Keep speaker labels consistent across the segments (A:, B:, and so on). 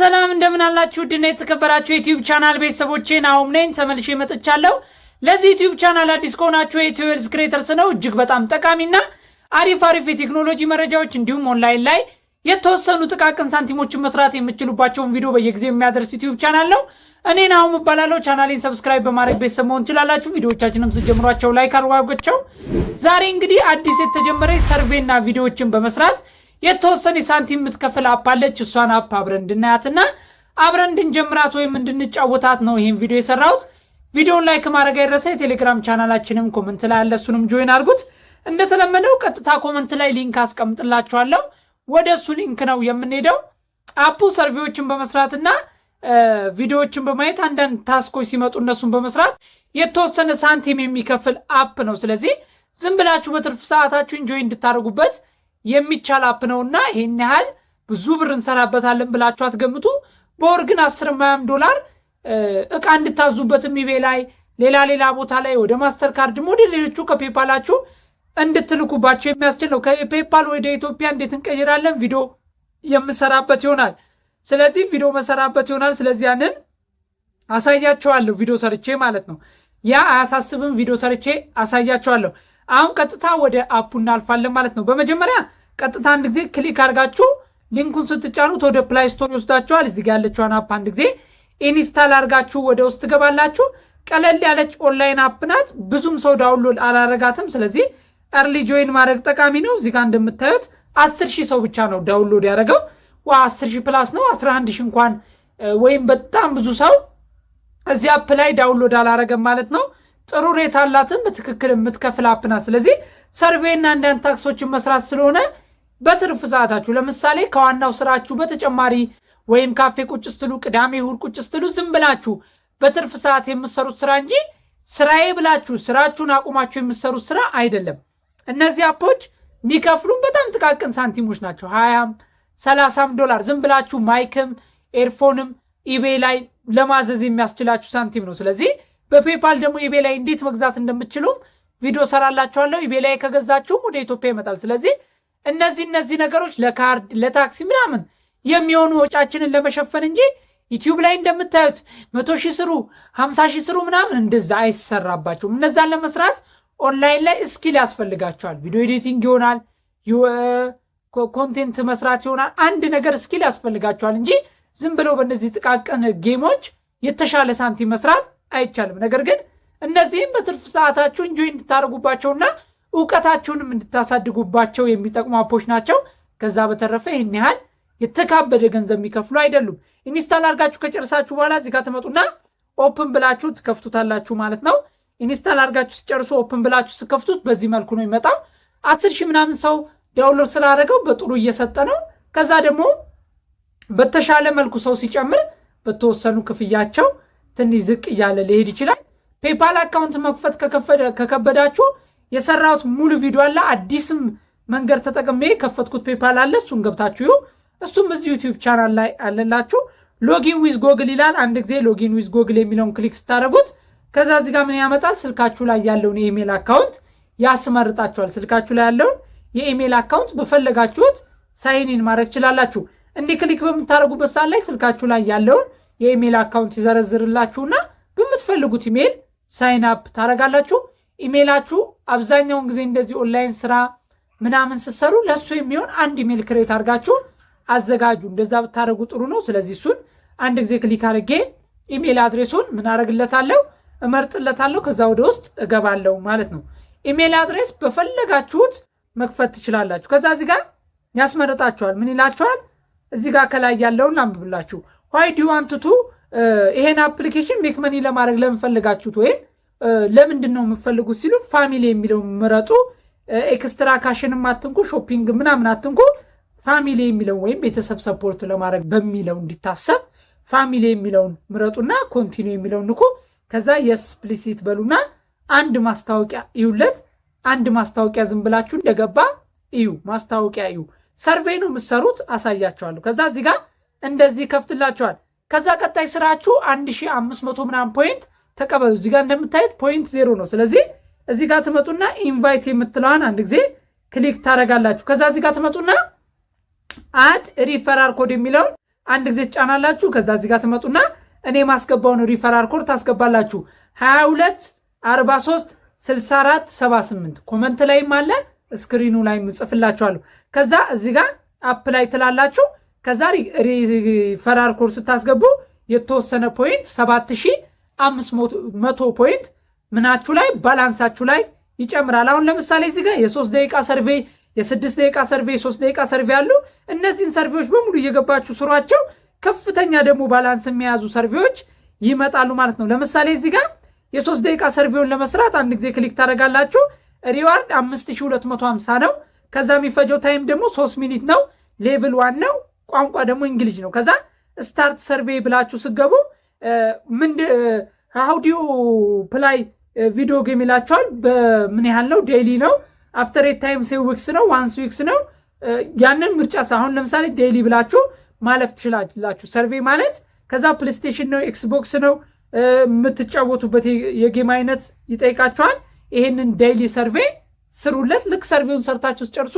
A: ሰላም እንደምን አላችሁ ድና የተከበራችሁ የዩቲዩብ ቻናል ቤተሰቦቼ ናሆም ነኝ ተመልሼ መጥቻለሁ። ለዚህ ዩቲዩብ ቻናል አዲስ ከሆናችሁ የዩቲዩብ ክሬተርስ ነው እጅግ በጣም ጠቃሚና አሪፍ የቴክኖሎጂ መረጃዎች እንዲሁም ኦንላይን ላይ የተወሰኑ ጥቃቅን ሳንቲሞችን መስራት የምትችሉባቸውን ቪዲዮ በየጊዜው የሚያደርስ ዩቲዩብ ቻናል ነው። እኔ ናሆም እባላለሁ። ቻናሌን ሰብስክራይብ በማድረግ ቤተሰብ መሆን ትችላላችሁ። ቪዲዮዎቻችንም ስትጀምሯቸው ላይክ አድርጓቸው። ዛሬ እንግዲህ አዲስ የተጀመረ ሰርቬና ቪዲዮዎችን በመስራት የተወሰነ ሳንቲም የምትከፍል አፕ አለች። እሷን አፕ አብረን እንድናያትና አብረን እንድንጀምራት ወይም እንድንጫወታት ነው ይሄን ቪዲዮ የሰራሁት። ቪዲዮውን ላይክ ማድረግ አይረሳ። የቴሌግራም ቻናላችንም ኮሜንት ላይ አለ፣ እሱንም ጆይን አድርጉት። እንደተለመደው ቀጥታ ኮሜንት ላይ ሊንክ አስቀምጥላችኋለሁ። ወደ እሱ ሊንክ ነው የምንሄደው። አፑ ሰርቬዎችን በመስራትና ቪዲዮዎችን በማየት አንዳንድ ታስኮች ሲመጡ እነሱን በመስራት የተወሰነ ሳንቲም የሚከፍል አፕ ነው። ስለዚህ ዝም ብላችሁ በትርፍ ሰዓታችሁ ኢንጆይ እንድታደርጉበት የሚቻል አፕ ነውና ይሄን ያህል ብዙ ብር እንሰራበታለን ብላችሁ አትገምቱ። በወር ግን $10 እቃ እንድታዙበትም ኢቤ ላይ ሌላ ቦታ ላይ ወደ ማስተር ካርድ ወደ ሌሎቹ ከፔፓላችሁ እንድትልኩባቸው የሚያስችል ነው። ከፔፓል ወደ ኢትዮጵያ እንዴት እንቀይራለን ቪዲዮ የምሰራበት ይሆናል። ስለዚህ ቪዲዮ መሰራበት ይሆናል። ስለዚህ ያንን አሳያችኋለሁ ቪዲዮ ሰርቼ ማለት ነው። ያ አያሳስብም፣ ቪዲዮ ሰርቼ አሳያችኋለሁ። አሁን ቀጥታ ወደ አፑ እናልፋለን ማለት ነው። በመጀመሪያ ቀጥታ አንድ ጊዜ ክሊክ አድርጋችሁ ሊንኩን ስትጫኑት ወደ ፕላይ ስቶር ይወስዳችኋል። እዚህ ጋር ያለችውን አፕ አንድ ጊዜ ኢንስታል አድርጋችሁ ወደ ውስጥ ትገባላችሁ። ቀለል ያለች ኦንላይን አፕ ናት። ብዙም ሰው ዳውንሎድ አላረጋትም። ስለዚህ ኤርሊ ጆይን ማድረግ ጠቃሚ ነው። እዚህ ጋር እንደምታዩት 10,000 ሰው ብቻ ነው ዳውንሎድ ያደረገው። 10,000 ፕላስ ነው 11,000 እንኳን ወይም በጣም ብዙ ሰው እዚህ አፕ ላይ ዳውንሎድ አላረገም ማለት ነው። ጥሩ ሬት አላትም፣ በትክክል የምትከፍል አፕ ናት። ስለዚህ ሰርቬና አንዳንድ ታክሶችን መስራት ስለሆነ በትርፍ ሰዓታችሁ ለምሳሌ ከዋናው ስራችሁ በተጨማሪ ወይም ካፌ ቁጭ ስትሉ፣ ቅዳሜ እሑድ ቁጭ ስትሉ ዝም ብላችሁ በትርፍ ሰዓት የምትሰሩት ስራ እንጂ ስራዬ ብላችሁ ስራችሁን አቁማችሁ የምትሰሩት ስራ አይደለም። እነዚህ አፖች የሚከፍሉን በጣም ጥቃቅን ሳንቲሞች ናቸው። $20-30 ዝም ብላችሁ ማይክም ኤርፎንም ኢቤ ላይ ለማዘዝ የሚያስችላችሁ ሳንቲም ነው። ስለዚህ በፔፓል ደግሞ ኢቤ ላይ እንዴት መግዛት እንደምትችሉም ቪዲዮ ሰራላችኋለሁ። ኢቤ ላይ ከገዛችሁም ወደ ኢትዮጵያ ይመጣል። ስለዚህ እነዚህ ነገሮች ለካርድ ለታክሲ ምናምን የሚሆኑ ወጫችንን ለመሸፈን እንጂ ዩቲዩብ ላይ እንደምታዩት 100,000 ስሩ 50,000 ስሩ ምናምን እንደዛ አይሰራባችሁም። እነዛን ለመስራት ኦንላይን ላይ ስኪል ያስፈልጋቸዋል። ቪዲዮ ኤዲቲንግ ይሆናል፣ ኮንቴንት መስራት ይሆናል። አንድ ነገር ስኪል ያስፈልጋቸዋል እንጂ ዝም ብለው በእነዚህ ጥቃቅን ጌሞች የተሻለ ሳንቲም መስራት አይቻልም። ነገር ግን እነዚህም በትርፍ ሰዓታችሁ እንጆይ እንድታደርጉባቸውና እውቀታችሁንም እንድታሳድጉባቸው የሚጠቅሙ አፖች ናቸው። ከዛ በተረፈ ይህን ያህል የተካበደ ገንዘብ የሚከፍሉ አይደሉም። ኢንስታል አድርጋችሁ ከጨርሳችሁ በኋላ እዚህ ጋር ትመጡና ኦፕን ብላችሁ ትከፍቱታላችሁ ማለት ነው። ኢንስታል አድርጋችሁ ሲጨርሱ ኦፕን ብላችሁ ስከፍቱት በዚህ መልኩ ነው የሚመጣው። 10,000 ምናምን ሰው ዳውንሎድ ስላደረገው በጥሩ እየሰጠ ነው። ከዛ ደግሞ በተሻለ መልኩ ሰው ሲጨምር በተወሰኑ ክፍያቸው ትንሽ ዝቅ እያለ ሊሄድ ይችላል። ፔፓል አካውንት መክፈት ከከበዳችሁ የሰራሁት ሙሉ ቪዲዮ አለ። አዲስም መንገድ ተጠቅሜ ከፈትኩት ፔፓል አለ። እሱን ገብታችሁ እሱም እዚህ ዩቲዩብ ቻናል ላይ አለላችሁ። ሎጊን ዊዝ ጎግል ይላል። አንድ ጊዜ ሎጊን ዊዝ ጎግል የሚለውን ክሊክ ስታደርጉት ከዛ እዚህ ጋር ምን ያመጣል? ስልካችሁ ላይ ያለውን የኢሜል አካውንት ያስመርጣችኋል። ስልካችሁ ላይ ያለውን የኢሜል አካውንት በፈለጋችሁት ሳይኒን ማድረግ ትችላላችሁ። እንዲህ ክሊክ በምታደርጉበት ሰዓት ላይ ስልካችሁ ላይ ያለውን የኢሜል አካውንት ይዘረዝርላችሁና በምትፈልጉት ኢሜል ሳይን አፕ ታደርጋላችሁ። ኢሜላችሁ አብዛኛውን ጊዜ እንደዚህ ኦንላይን ስራ ምናምን ስትሰሩ ለሱ የሚሆን አንድ ኢሜል ክሬት አድርጋችሁ አዘጋጁ። እንደዛ ብታደርጉ ጥሩ ነው። ስለዚህ እሱን አንድ ጊዜ ክሊክ አድርጌ ኢሜል አድሬሱን ምን አደርግለታለሁ? እመርጥለታለሁ። ከዛ ወደ ውስጥ እገባለሁ ማለት ነው። ኢሜል አድሬስ በፈለጋችሁት መክፈት ትችላላችሁ። ከዛ እዚህ ጋር ያስመርጣችኋል። ምን ይላችኋል? እዚህ ጋር ከላይ ያለውን አንብብላችሁ why do you want to ይሄን አፕሊኬሽን ሜክ መኒ ለማድረግ ለምፈልጋችሁት ወይም ለምንድን ነው የምትፈልጉት ሲሉ ፋሚሊ የሚለው ምረጡ። ኤክስትራ ካሽንም አትንኩ፣ ሾፒንግ ምናምን አትንኩ። ፋሚሊ የሚለው ወይም ቤተሰብ ሰፖርት ለማድረግ በሚለው እንዲታሰብ ፋሚሊ የሚለውን ምረጡና ኮንቲኒው የሚለውን ንኩ። ከዛ የስ ፕሊስ በሉና አንድ ማስታወቂያ እዩለት። አንድ ማስታወቂያ ዝም ብላችሁ እንደገባ እዩ፣ ማስታወቂያ እዩ። ሰርቬይ ነው የምትሰሩት፣ አሳያችኋለሁ። ከዛ እዚህ ጋር እንደዚህ ከፍትላችኋል። ከዛ ቀጣይ ስራችሁ 1500 ምናምን ፖይንት ተቀበሉ። እዚህ ጋር እንደምታዩት ፖይንት 0 ነው። ስለዚህ እዚህ ጋር ትመጡና ኢንቫይት የምትለዋን አንድ ጊዜ ክሊክ ታደርጋላችሁ። ከዛ እዚህ ጋር ትመጡና አድ ሪፈራል ኮድ የሚለውን አንድ ጊዜ ትጫናላችሁ። ከዛ እዚህ ጋር ትመጡና እኔ ማስገባውን ሪፈራል ኮድ ታስገባላችሁ 22 43 64 78 ኮመንት ላይም አለ ስክሪኑ ላይ ምጽፍላችኋለሁ። ከዛ እዚህ ጋር አፕላይ ትላላችሁ። ከዛ ሪፈራል ኮድ ስታስገቡ የተወሰነ ፖይንት 7500 ፖይንት ምናችሁ ላይ ባላንሳችሁ ላይ ይጨምራል። አሁን ለምሳሌ እዚህ ጋር የ3 ደቂቃ ሰርቬይ፣ የ6 ደቂቃ ሰርቬይ፣ 3 ደቂቃ ሰርቬይ አሉ። እነዚህን ሰርቬዮች በሙሉ እየገባችሁ ስሯቸው። ከፍተኛ ደግሞ ባላንስ የሚያዙ ሰርቬዮች ይመጣሉ ማለት ነው። ለምሳሌ እዚህ ጋር የ3 ደቂቃ ሰርቬውን ለመስራት አንድ ጊዜ ክሊክ ታደርጋላችሁ። ሪዋርድ 5250 ነው። ከዛ የሚፈጀው ታይም ደግሞ 3 ሚኒት ነው። ሌቭል 1 ነው። ቋንቋ ደግሞ እንግሊዝ ነው። ከዛ ስታርት ሰርቬይ ብላችሁ ስገቡ ሃውዲዮ ፕላይ ቪዲዮ ጌም ይላቸዋል። በምን ያህል ነው? ዴይሊ ነው። አፍተር ኤት ታይም ዊክስ ነው፣ ዋንስ ዊክስ ነው። ያንን ምርጫ አሁን ለምሳሌ ዴይሊ ብላችሁ ማለፍ ትችላላችሁ። ሰርቬይ ማለት ከዛ ፕሌይስቴሽን ነው፣ ኤክስቦክስ ነው የምትጫወቱበት የጌም አይነት ይጠይቃችኋል። ይሄንን ዴይሊ ሰርቬይ ስሩለት። ልክ ሰርቬውን ሰርታችሁ ስጨርሱ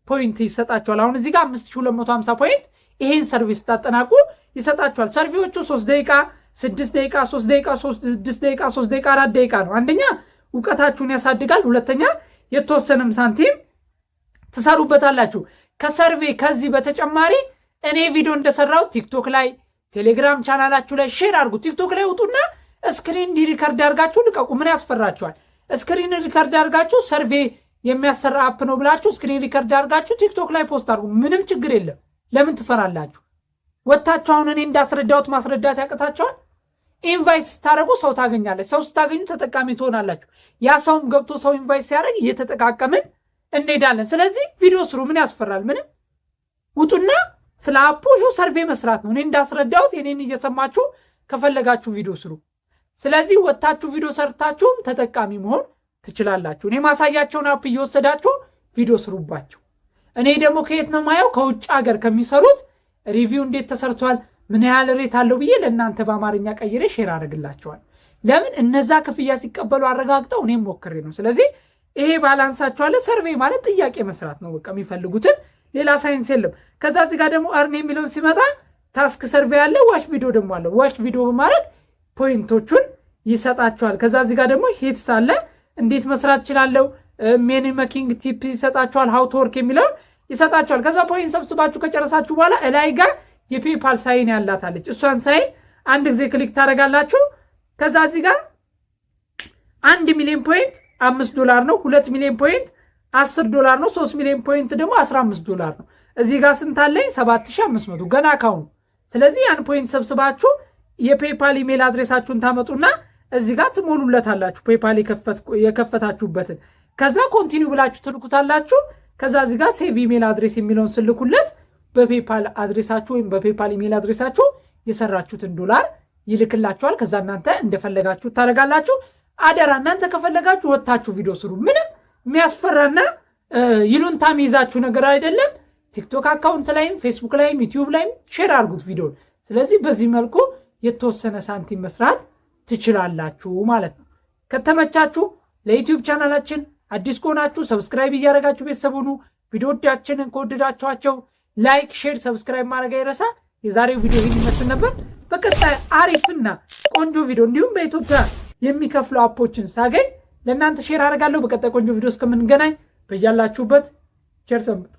A: ፖይንት ይሰጣችኋል። አሁን እዚህ ጋር 5250 ፖይንት ይሄን ሰርቪስ ስታጠናቁ ይሰጣችኋል። ሰርቬዎቹ 3 ደቂቃ፣ 6 ደቂቃ፣ 3 ደቂቃ፣ 6 ደቂቃ፣ 3 ደቂቃ፣ 4 ደቂቃ ነው። አንደኛ እውቀታችሁን ያሳድጋል። ሁለተኛ የተወሰነም ሳንቲም ትሰሩበታላችሁ ከሰርቬይ። ከዚህ በተጨማሪ እኔ ቪዲዮ እንደሰራው ቲክቶክ ላይ፣ ቴሌግራም ቻናላችሁ ላይ ሼር አድርጉ። ቲክቶክ ላይ ውጡና ስክሪን ሪከርድ አድርጋችሁ ልቀቁ። ምን ያስፈራችኋል? ስክሪን ሪከርድ አድርጋችሁ ሰርቬይ የሚያሰራ አፕ ነው ብላችሁ ስክሪን ሪከርድ አድርጋችሁ ቲክቶክ ላይ ፖስት አድርጉ። ምንም ችግር የለም። ለምን ትፈራላችሁ? ወታችሁ አሁን እኔ እንዳስረዳሁት ማስረዳት ያቅታችኋል? ኢንቫይት ስታደርጉ ሰው ታገኛለች። ሰው ስታገኙ ተጠቃሚ ትሆናላችሁ። ያ ሰውም ገብቶ ሰው ኢንቫይት ሲያደርግ እየተጠቃቀምን እንሄዳለን። ስለዚህ ቪዲዮ ስሩ። ምን ያስፈራል? ምንም። ውጡና ስለ አፑ ይኸው ሰርቬይ መስራት ነው። እኔ እንዳስረዳሁት የኔን እየሰማችሁ ከፈለጋችሁ ቪዲዮ ስሩ። ስለዚህ ወታችሁ ቪዲዮ ሰርታችሁም ተጠቃሚ መሆን ትችላላችሁ። እኔ ማሳያቸውን አፕ እየወሰዳችሁ ቪዲዮ ስሩባቸው። እኔ ደግሞ ከየት ነው ማየው? ከውጭ ሀገር ከሚሰሩት ሪቪው እንዴት ተሰርቷል፣ ምን ያህል ሬት አለው ብዬ ለእናንተ በአማርኛ ቀይሬ ሼር አድርግላቸዋል። ለምን እነዛ ክፍያ ሲቀበሉ አረጋግጠው እኔም ሞክሬ ነው። ስለዚህ ይሄ ባላንሳቸዋለ። ሰርቬይ ማለት ጥያቄ መስራት ነው። በቃ የሚፈልጉትን ሌላ ሳይንስ የለም። ከዛ እዚህ ጋር ደግሞ እርን የሚለውን ሲመጣ ታስክ ሰርቬይ አለ፣ ዋች ቪዲዮ ደግሞ አለ። ዋች ቪዲዮ በማለት ፖይንቶቹን ይሰጣቸዋል። ከዛ እዚህ ጋር ደግሞ ሂትስ አለ፣ እንዴት መስራት ይችላለሁ። ሜኒ መኪንግ ቲፕ ይሰጣቸዋል። ሃው ቱ ወርክ የሚለውን ይሰጣቸዋል። ከዛ ፖይንት ሰብስባችሁ ከጨረሳችሁ በኋላ እላይ ጋር የፔፓል ሳይን ያላታለች። እሷን ሳይን አንድ ጊዜ ክሊክ ታደርጋላችሁ። ከዛ እዚህ ጋር 1 ሚሊዮን ፖይንት $5 ነው። 2 ሚሊዮን ፖይንት $10 ነው። 3 ሚሊዮን ፖይንት ደግሞ $15 ነው። እዚህ ጋር ስንት አለኝ? 7500 ገና ካሁኑ። ስለዚህ ያን ፖይንት ሰብስባችሁ የፔፓል ኢሜል አድሬሳችሁን ታመጡና እዚህ ጋር ትሞሉለታላችሁ ፔፓል የከፈታችሁበትን። ከዛ ኮንቲኒው ብላችሁ ትልኩታላችሁ። ከዛ እዚህ ጋር ሴቭ ኢሜል አድሬስ የሚለውን ስልኩለት በፔፓል አድሬሳችሁ ወይም በፔፓል ኢሜል አድሬሳችሁ የሰራችሁትን $1 ይልክላችኋል። ከዛ እናንተ እንደፈለጋችሁ ታደርጋላችሁ። አደራ እናንተ ከፈለጋችሁ ወጥታችሁ ቪዲዮ ስሩ። ምንም የሚያስፈራና ይሉንታ የሚይዛችሁ ነገር አይደለም። ቲክቶክ አካውንት ላይም ፌስቡክ ላይም ዩቲዩብ ላይም ሼር አድርጉት ቪዲዮን። ስለዚህ በዚህ መልኩ የተወሰነ ሳንቲም መስራት ትችላላችሁ ማለት ነው። ከተመቻችሁ ለዩቲዩብ ቻናላችን አዲስ ከሆናችሁ ሰብስክራይብ እያደረጋችሁ ቤተሰብ ሁኑ። ቪዲዮዎቻችንን ከወደዳችኋቸው ላይክ፣ ሼር፣ ሰብስክራይብ ማድረግ አይረሳ። የዛሬው ቪዲዮ ይህን ይመስል ነበር። በቀጣይ አሪፍና ቆንጆ ቪዲዮ እንዲሁም በኢትዮጵያ የሚከፍሉ አፖችን ሳገኝ ለእናንተ ሼር አደርጋለሁ። በቀጣይ ቆንጆ ቪዲዮ እስከምንገናኝ በያላችሁበት ቸር ሰንብቱ።